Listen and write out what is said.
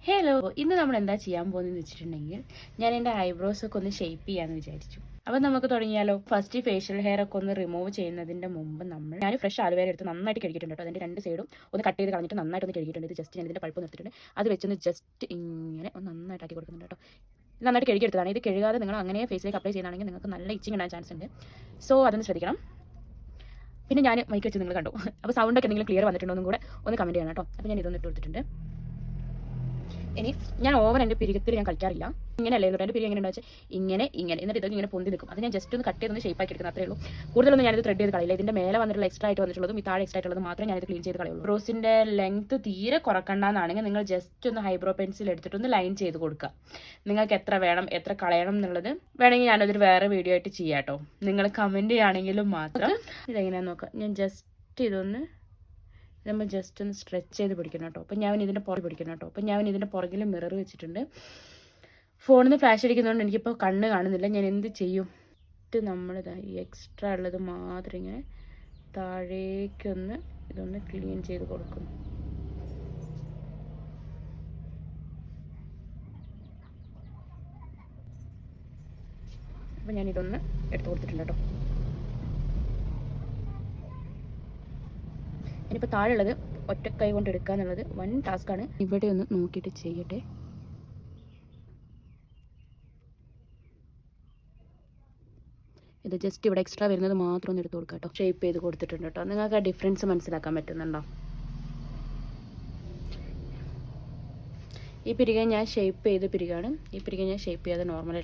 Hello, ഇന്ന് നമ്മൾ എന്താ ചെയ്യാൻ പോകുന്നതെന്ന് വെച്ചിട്ടുണ്ടെങ്കിൽ ഞാൻ എൻ്റെ ഐബ്രോസ് ഒക്കെ ഒന്ന് ഷേപ്പ് ചെയ്യാമെന്ന് വിചാരിച്ചു. അപ്പോൾ നമുക്ക് തുടങ്ങിയാലോ. ഫസ്റ്റ് ഫേഷ്യൽ ഹെയർ ഒക്കെ ഒന്ന് റിമൂവ് ചെയ്യുന്നതിൻ്റെ മുമ്പ് ഞാൻ ഫ്രഷ് ആലുവേര എടുത്ത് നന്നായിട്ട് കഴുകിയിട്ടുണ്ട് കേട്ടോ. അതിൻ്റെ രണ്ട് സൈഡും ഒന്ന് കട്ട് ചെയ്ത് കളഞ്ഞിട്ട് നന്നായിട്ടൊന്ന് കഴുകിയിട്ടുണ്ട്. ഇത് ജസ്റ്റ് ഞാൻ ഇതിൻ്റെ പൾപ്പ് നിർത്തിയിട്ടുണ്ട്. അത് വെച്ചൊന്ന് ജസ്റ്റ് ഇങ്ങനെ ഒന്ന് നന്നായിട്ട് ആക്കി കൊടുക്കുന്നുണ്ട് കേട്ടോ. ഇത് നന്നായിട്ട് കഴുകിയെടുത്തതാണ്. ഇത് കഴുകാതെ നിങ്ങൾ അങ്ങനെ ഫേസിലേക്ക് അപ്ലൈ ചെയ്യുകയാണെങ്കിൽ നിങ്ങൾക്ക് നല്ല ഇച്ചിങ് ഉണ്ടാകാൻ ചാൻസ് ഉണ്ട്. സോ അതൊന്ന് ശ്രദ്ധിക്കണം. പിന്നെ ഞാൻ മൈക്ക് വെച്ച് നിങ്ങൾ കണ്ടു. അപ്പോൾ സൗണ്ടൊക്കെ എന്തെങ്കിലും ക്ലിയർ വന്നിട്ടുണ്ടോ എന്നും കൂടെ ഒന്ന് കമൻറ്റ് ചെയ്യണം കേട്ടോ. അപ്പോൾ ഞാൻ ഇതൊന്ന് ഇട്ട് കൊടുത്തിട്ടുണ്ട്. ഇനി ഞാൻ ഓവർ എൻ്റെ പിരികത്തിൽ ഞാൻ കളിക്കാറില്ല. ഇങ്ങനെയല്ലേ എന്നിട്ട് എൻ്റെ പിരി എങ്ങനെ വെച്ചാൽ ഇങ്ങനെ എന്നിട്ട് ഇതൊക്കെ ഇങ്ങനെ പൊന്തി നിൽക്കും. അത് ഞാൻ ജസ്റ്റ് ഒന്ന് കട്ട് ചെയ്തൊന്ന് ഷേപ്പാക്കി എടുക്കുന്നത് അത്രേ ഉള്ളൂ. കൂടുതലൊന്നും ഞാനിത് ത്രെഡ് ചെയ്ത് കളയില്ല. ഇതിൻ്റെ മേലെ വന്നിട്ടുള്ള എക്സ്ട്രാ ആയിട്ട് വന്നിട്ടുള്ളതും ഈ താഴെ എക്സ്ട്രാ ആയിട്ടുള്ളത് മാത്രമേ ഞാനിത് ക്ലീൻ ചെയ്ത് കളയുള്ളൂ. ബ്രോസിൻ്റെ ലെങ്ത്ത് തീരെ കുറക്കണ്ടെന്നാണെങ്കിൽ നിങ്ങൾ ജസ്റ്റ് ഒന്ന് ഹൈബ്രോ പെൻസിൽ എടുത്തിട്ട് ഒന്ന് ലൈൻ ചെയ്ത് കൊടുക്കുക. നിങ്ങൾക്ക് എത്ര വേണം എത്ര കളയണം എന്നുള്ളത് വേണമെങ്കിൽ ഞാനതൊരു വേറെ വീഡിയോ ആയിട്ട് ചെയ്യാം കേട്ടോ. നിങ്ങൾ കമൻറ്റ് ചെയ്യുകയാണെങ്കിലും മാത്രം ഇതെങ്ങനെയാണെന്ന് നോക്കാം. ഞാൻ ജസ്റ്റ് ഇതൊന്ന് നമ്മൾ ജസ്റ്റ് ഒന്ന് സ്ട്രെച്ച് ചെയ്ത് പിടിക്കണം കേട്ടോ. അപ്പം ഞാൻ ഇതിൻ്റെ പുറകിൽ മിറർ വെച്ചിട്ടുണ്ട്. ഫോണിൽ നിന്ന് ഫ്ലാഷ് അടിക്കുന്നതുകൊണ്ട് എനിക്കിപ്പോൾ കണ്ണ് കാണുന്നില്ല. ഞാൻ എന്ത് ചെയ്യും? നമ്മളിതാ ഈ എക്സ്ട്രാ ഉള്ളത് മാത്രം ഇങ്ങനെ താഴേക്കൊന്ന് ഇതൊന്ന് ക്ലീൻ ചെയ്ത് കൊടുക്കും. അപ്പം ഞാനിതൊന്ന് എടുത്ത് കൊടുത്തിട്ടുണ്ട് കേട്ടോ. ഇനിയിപ്പോൾ താഴെയുള്ളത് ഒറ്റ കൈ കൊണ്ട് എടുക്കുക എന്നുള്ളത് വൺ ടാസ്ക്കാണ്. ഇവിടെ ഒന്ന് നോക്കിയിട്ട് ചെയ്യട്ടെ. ഇത് ജസ്റ്റ് ഇവിടെ എക്സ്ട്രാ വരുന്നത് മാത്രം ഒന്ന് എടുത്ത് കൊടുക്കുക കേട്ടോ. ഷേപ്പ് ചെയ്ത് കൊടുത്തിട്ടുണ്ട് കേട്ടോ. നിങ്ങൾക്ക് ആ ഡിഫറൻസ് മനസ്സിലാക്കാൻ പറ്റുന്നുണ്ടോ? ഈ പിരിക ഞാൻ ഷേപ്പ് ചെയ്ത് പിരികാണ്. ഈ പിരിക ഞാൻ ഷേപ്പ് ചെയ്യാതെ നോർമലായിട്ട്